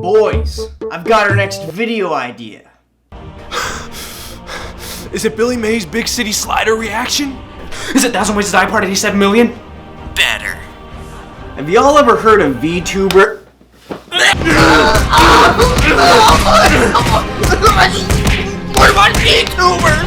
Boys, I've got our next video idea. Is it Billy Mays' Big City Slider reaction? Is it Thousand Ways to Die Part 87 million? Better. Have y'all ever heard of VTuber? What about VTubers?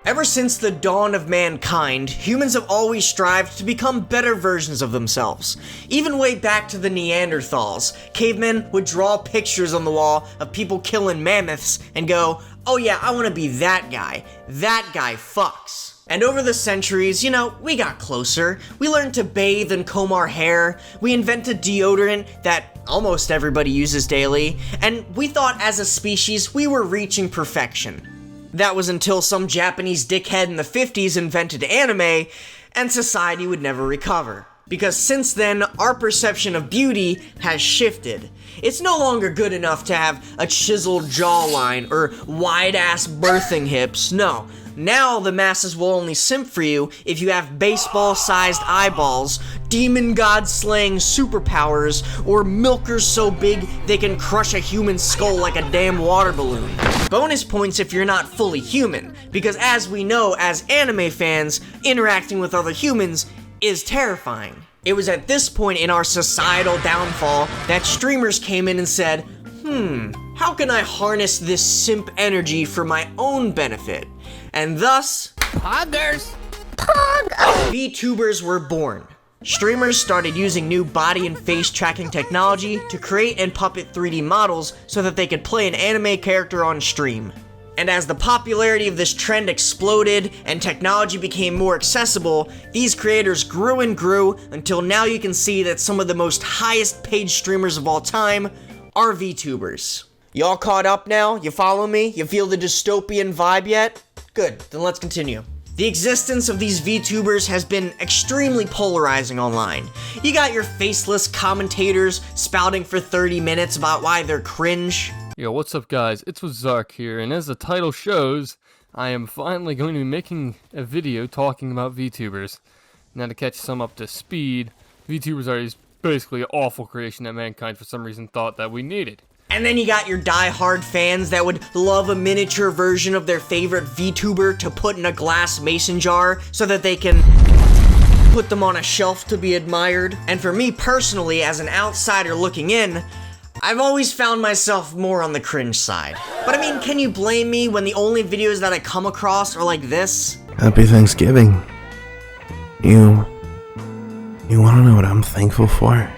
Ever since the dawn of mankind, humans have always strived to become better versions of themselves. Even way back to the Neanderthals, cavemen would draw pictures on the wall of people killing mammoths and go, oh yeah, I want to be that guy. That guy fucks. And over the centuries, you know, we got closer. We learned to bathe and comb our hair. We invented deodorant that almost everybody uses daily. And we thought as a species, we were reaching perfection. That was until some Japanese dickhead in the 50s invented anime, and society would never recover. Because since then, our perception of beauty has shifted. It's no longer good enough to have a chiseled jawline or wide-ass birthing hips, no. Now the masses will only simp for you if you have baseball-sized eyeballs, demon god-slaying superpowers, or milkers so big they can crush a human skull like a damn water balloon. Bonus points if you're not fully human, because as we know as anime fans, interacting with other humans is terrifying. It was at this point in our societal downfall that streamers came in and said, how can I harness this simp energy for my own benefit? And thus, Poggers! VTubers were born. Streamers started using new body and face tracking technology to create and puppet 3D models so that they could play an anime character on stream. And as the popularity of this trend exploded and technology became more accessible, these creators grew and grew until now you can see that some of the most highest paid streamers of all time are VTubers. Y'all caught up now? You follow me? You feel the dystopian vibe yet? Good, then let's continue. The existence of these VTubers has been extremely polarizing online. You got your faceless commentators spouting for 30 minutes about why they're cringe. Yo, what's up guys? It's Zark here, and as the title shows, I am finally going to be making a video talking about VTubers. Now to catch some up to speed, VTubers are basically an awful creation that mankind for some reason thought that we needed. And then you got your die-hard fans that would love a miniature version of their favorite VTuber to put in a glass mason jar so that they can put them on a shelf to be admired. And for me personally, as an outsider looking in, I've always found myself more on the cringe side. But I mean, can you blame me when the only videos that I come across are like this? Happy Thanksgiving. You wanna know what I'm thankful for?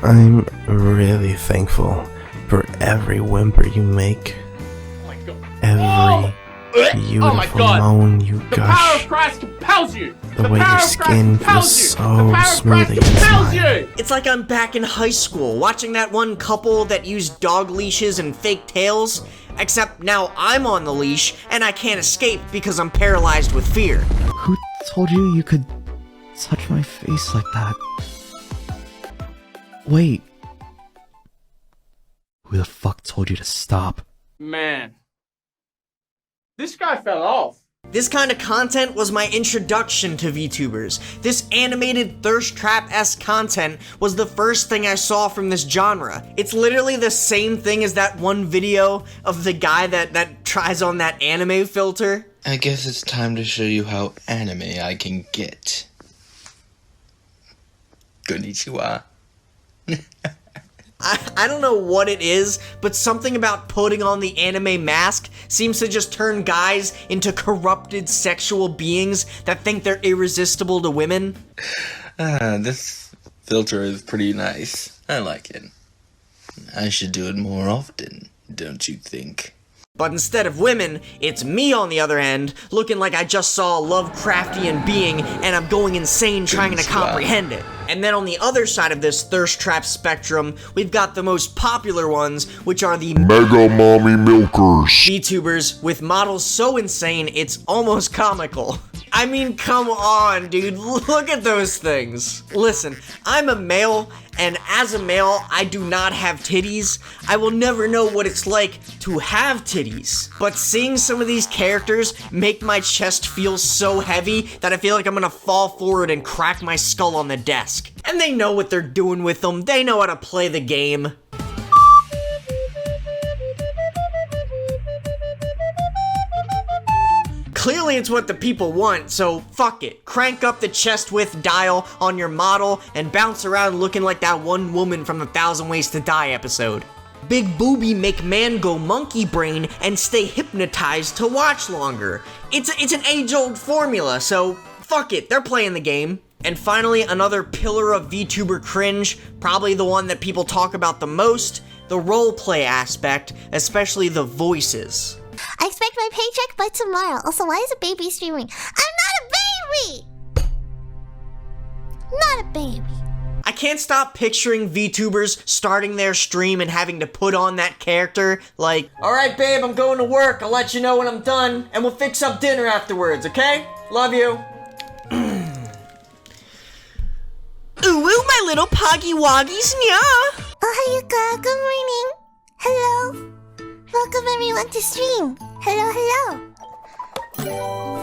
I'm really thankful for every whimper you make. Oh my god. Every beautiful moan you The power gush. of Christ compels you! The way your skin feels so smooth against mine. It's like I'm back in high school, watching that one couple that used dog leashes and fake tails, except now I'm on the leash, and I can't escape because I'm paralyzed with fear. Who told you you could touch my face like that? Wait. Who the fuck told you to stop? Man. This guy fell off. This kind of content was my introduction to VTubers. This animated thirst trap-esque content was the first thing I saw from this genre. It's literally the same thing as that one video of the guy that tries on that anime filter. I guess it's time to show you how anime I can get. Konnichiwa. I don't know what it is, but something about putting on the anime mask seems to just turn guys into corrupted sexual beings that think they're irresistible to women. This filter is pretty nice. I like it. I should do it more often, don't you think? But instead of women, it's me on the other end, looking like I just saw a Lovecraftian being and I'm going insane trying to comprehend it. And then on the other side of this thirst trap spectrum, we've got the most popular ones, which are the Mega Mommy Milkers. VTubers with models so insane it's almost comical. I mean, come on, dude. Look at those things. Listen, I'm a male, and as a male, I do not have titties. I will never know what it's like to have titties. But seeing some of these characters make my chest feel so heavy that I feel like I'm gonna fall forward and crack my skull on the desk. And they know what they're doing with them. They know how to play the game. Clearly it's what the people want, so fuck it. Crank up the chest width dial on your model and bounce around looking like that one woman from the 1,000 Ways to Die episode. Big booby make man go monkey brain and stay hypnotized to watch longer. It's an age-old formula, so fuck it, they're playing the game. And finally, another pillar of VTuber cringe, probably the one that people talk about the most, the roleplay aspect, especially the voices. I expect my paycheck by tomorrow. Also, why is a baby streaming? I'm not a baby! Not a baby. I can't stop picturing VTubers starting their stream and having to put on that character, like, alright babe, I'm going to work, I'll let you know when I'm done, and we'll fix up dinner afterwards, okay? Love you. Ooh, my little poggy woggies, yeah. Oh, Hayuka, good morning. Hello. Welcome everyone to stream. Hello, hello.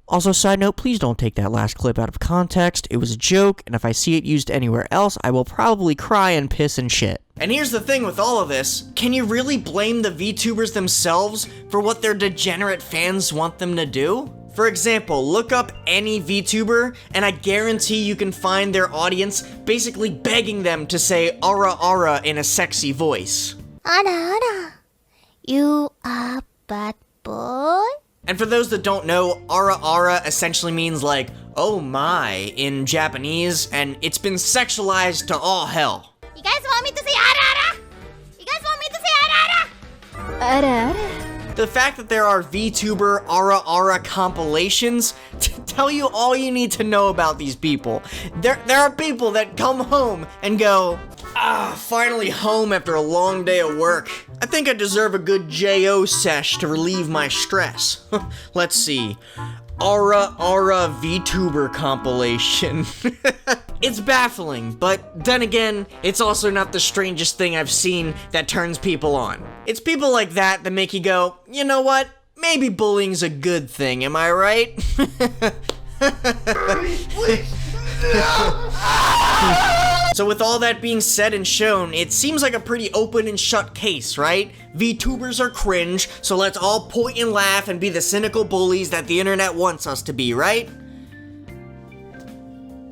Also, side note, please don't take that last clip out of context. It was a joke, and if I see it used anywhere else, I will probably cry and piss and shit. And here's the thing with all of this, can you really blame the VTubers themselves for what their degenerate fans want them to do? For example, look up any VTuber, and I guarantee you can find their audience basically begging them to say "ara ara" in a sexy voice. Ara, ara. You are bad boy? And for those that don't know, "ara ara" essentially means like, oh my, in Japanese, and it's been sexualized to all hell. You guys want me to say ara, ara? You guys want me to say ara, ara? Ara, ara. The fact that there are VTuber "ara ara" compilations tell you all you need to know about these people. There are people that come home and go, finally home after a long day of work. I think I deserve a good J.O. sesh to relieve my stress. Let's see. "Ara ara" VTuber compilation. It's baffling, but then again, it's also not the strangest thing I've seen that turns people on. It's people like that that make you go, you know what? Maybe bullying's a good thing, am I right? So with all that being said and shown, it seems like a pretty open and shut case, right? VTubers are cringe, so let's all point and laugh and be the cynical bullies that the internet wants us to be, right?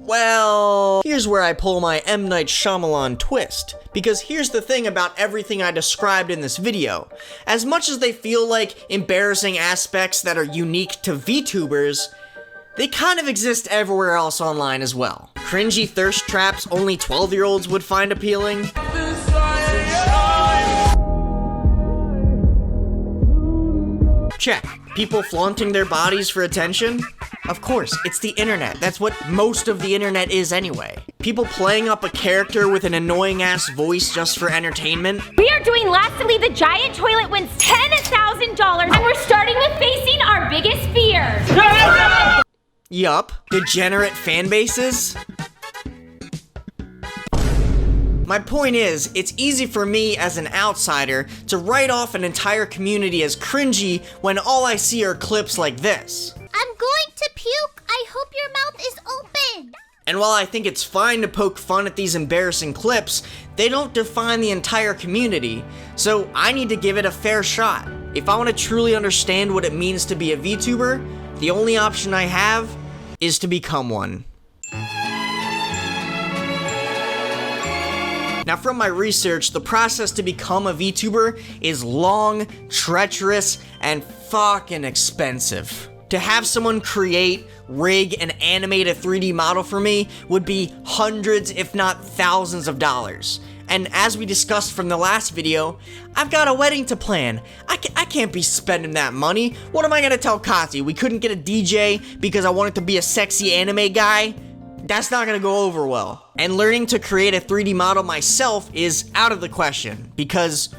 Well, here's where I pull my M. Night Shyamalan twist, because here's the thing about everything I described in this video. As much as they feel like embarrassing aspects that are unique to VTubers, they kind of exist everywhere else online as well. Cringy thirst traps only 12-year-olds would find appealing. Check. People flaunting their bodies for attention? Of course, it's the internet. That's what most of the internet is anyway. People playing up a character with an annoying-ass voice just for entertainment? We are doing Lastly the Giant Toilet wins $10,000, and we're starting with facing our biggest fears. Yup. Degenerate fan bases? My point is, it's easy for me as an outsider to write off an entire community as cringy when all I see are clips like this. I'm going to puke. I hope your mouth is open. And while I think it's fine to poke fun at these embarrassing clips, they don't define the entire community, so I need to give it a fair shot. If I want to truly understand what it means to be a VTuber, the only option I have is to become one. Now from my research, the process to become a VTuber is long, treacherous, and fucking expensive. To have someone create, rig, and animate a 3D model for me would be hundreds, if not thousands of dollars. And as we discussed from the last video, I've got a wedding to plan. I can't be spending that money. What am I gonna tell Kazi? We couldn't get a DJ because I wanted to be a sexy anime guy? That's not gonna go over well. And learning to create a 3D model myself is out of the question because,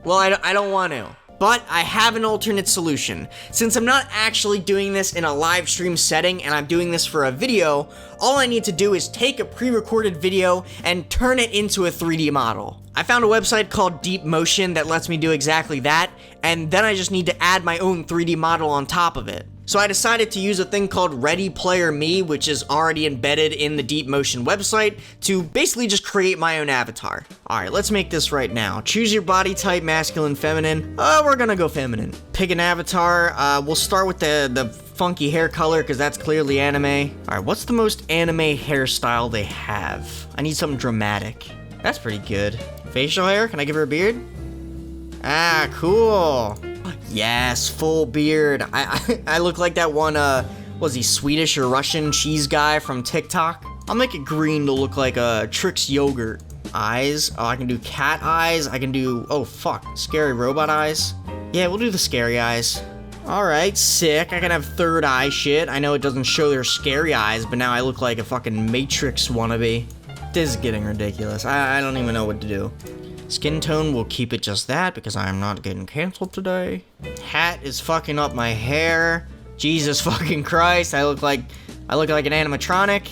well, I don't want to. But I have an alternate solution. Since I'm not actually doing this in a live stream setting and I'm doing this for a video, all I need to do is take a pre-recorded video and turn it into a 3D model. I found a website called Deep Motion that lets me do exactly that, and then I just need to add my own 3D model on top of it. So I decided to use a thing called Ready Player Me, which is already embedded in the Deep Motion website, to basically just create my own avatar. Alright, let's make this right now. Choose your body type, masculine, feminine. We're gonna go feminine. Pick an avatar. We'll start with the funky hair color, because that's clearly anime. Alright, what's the most anime hairstyle they have? I need something dramatic. That's pretty good. Facial hair? Can I give her a beard? Ah, cool. Yes, full beard. I look like that one, was he Swedish or Russian cheese guy from TikTok? I'll make it green to look like a Trix yogurt. Eyes. Oh, I can do cat eyes. I can do, oh fuck, scary robot eyes. Yeah, we'll do the scary eyes. Alright, sick. I can have third eye shit. I know it doesn't show their scary eyes, but now I look like a fucking Matrix wannabe. This is getting ridiculous. I don't even know what to do. Skin tone, we'll keep it just that because I'm not getting canceled today. Hat is fucking up my hair. Jesus fucking Christ, I look like an animatronic.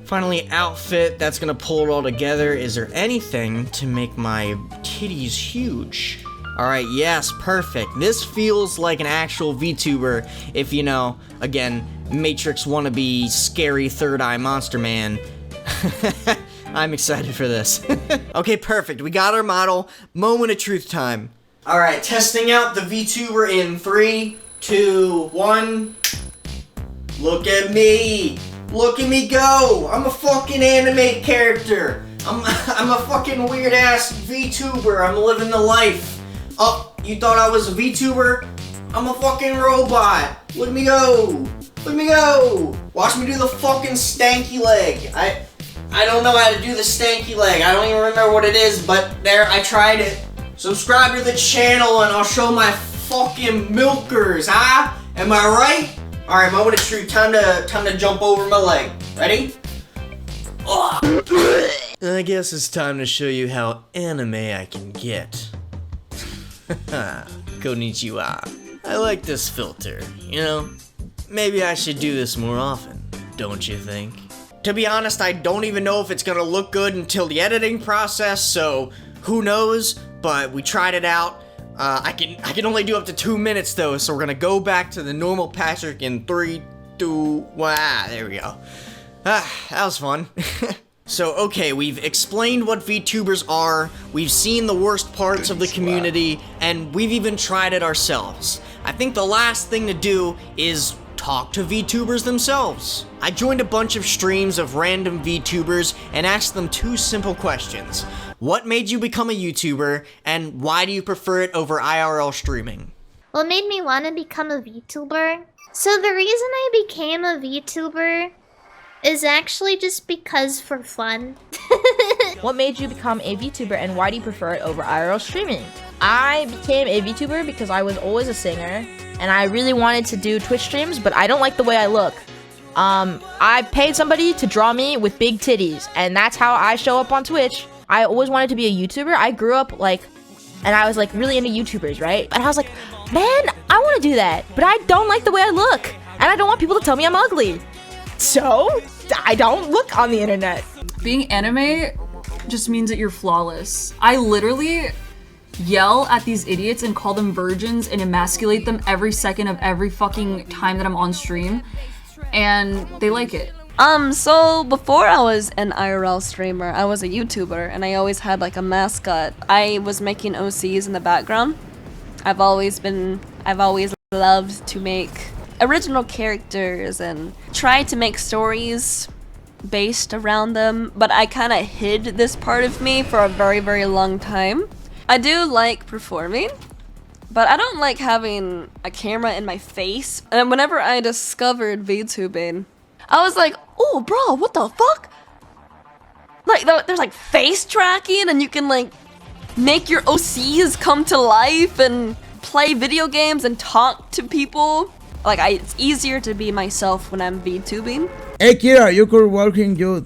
Finally, outfit, that's gonna pull it all together. Is there anything to make my titties huge? Alright, yes, perfect. This feels like an actual VTuber if, you know, again, Matrix wannabe scary third eye monster man. I'm excited for this. Okay, perfect. We got our model. Moment of truth time. Alright, testing out the VTuber in 3, 2, 1. Look at me. Look at me go. I'm a fucking anime character. I'm a fucking weird ass VTuber. I'm living the life. Oh, you thought I was a VTuber? I'm a fucking robot. Look at me go. Look at me go. Watch me do the fucking stanky leg. I don't know how to do the stanky leg. I don't even remember what it is, but there, I tried it. Subscribe to the channel and I'll show my fucking milkers, huh? Am I right? Alright, moment of truth. Time to jump over my leg. Ready? I guess it's time to show you how anime I can get. Konnichiwa. I like this filter, you know? Maybe I should do this more often, don't you think? To be honest, I don't even know if it's gonna look good until the editing process, so who knows, but we tried it out. I can only do up to 2 minutes though, so we're gonna go back to the normal Patrick in 3, 2, 1, there we go. That was fun. So, okay, we've explained what VTubers are, we've seen the worst parts of the community, and we've even tried it ourselves. I think the last thing to do is talk to VTubers themselves. I joined a bunch of streams of random VTubers and asked them 2 simple questions. What made you become a YouTuber, and why do you prefer it over IRL streaming? What made me want to become a VTuber? So the reason I became a VTuber is actually just because for fun. What made you become a VTuber and why do you prefer it over IRL streaming? I became a VTuber because I was always a singer and I really wanted to do Twitch streams, but I don't like the way I look. I paid somebody to draw me with big titties and that's how I show up on Twitch. I always wanted to be a YouTuber. I grew up and I was really into YouTubers, right? And I was like, man, I want to do that, but I don't like the way I look and I don't want people to tell me I'm ugly. So, I don't look on the internet. Being anime just means that you're flawless. I literally yell at these idiots and call them virgins and emasculate them every second of every fucking time that I'm on stream, and they like it. So before I was an IRL streamer, I was a YouTuber and I always had a mascot. I was making OCs in the background. I've always loved to make original characters and try to make stories based around them, but I kind of hid this part of me for a very, very long time. I do like performing, but I don't like having a camera in my face. And whenever I discovered VTubing, I was like, oh bro, what the fuck? There's face tracking and you can make your OCs come to life and play video games and talk to people. It's easier to be myself when I'm VTubing. Hey Kira, you could working yo.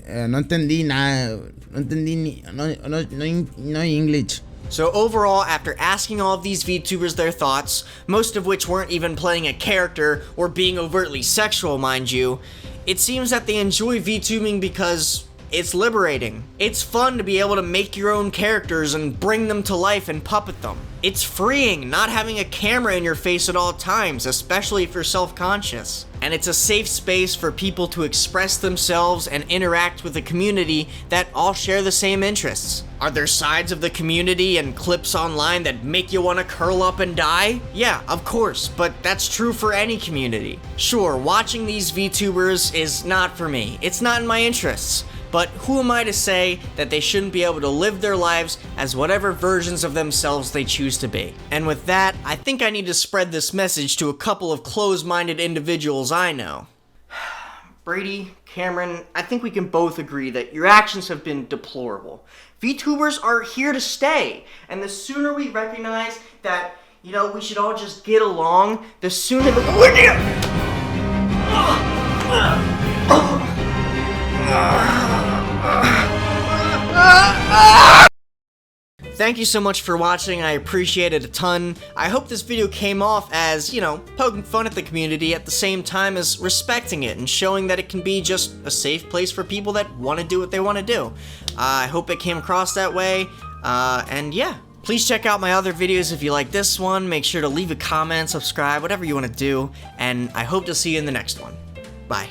No entendí nada. No entendí no English. So overall, after asking all of these VTubers their thoughts, most of which weren't even playing a character or being overtly sexual, mind you, it seems that they enjoy VTubing because it's liberating. It's fun to be able to make your own characters and bring them to life and puppet them. It's freeing not having a camera in your face at all times, especially if you're self-conscious. And it's a safe space for people to express themselves and interact with a community that all share the same interests. Are there sides of the community and clips online that make you want to curl up and die? Yeah, of course, but that's true for any community. Sure, watching these VTubers is not for me. It's not in my interests. But who am I to say that they shouldn't be able to live their lives as whatever versions of themselves they choose to be? And with that, I think I need to spread this message to a couple of closed-minded individuals I know. Brady, Cameron, I think we can both agree that your actions have been deplorable. VTubers are here to stay, and the sooner we recognize that, you know, we should all just get along, the sooner Thank you so much for watching, I appreciate it a ton. I hope this video came off as, you know, poking fun at the community at the same time as respecting it and showing that it can be just a safe place for people that want to do what they want to do. I hope it came across that way, and yeah. Please check out my other videos if you like this one, make sure to leave a comment, subscribe, whatever you want to do, and I hope to see you in the next one. Bye.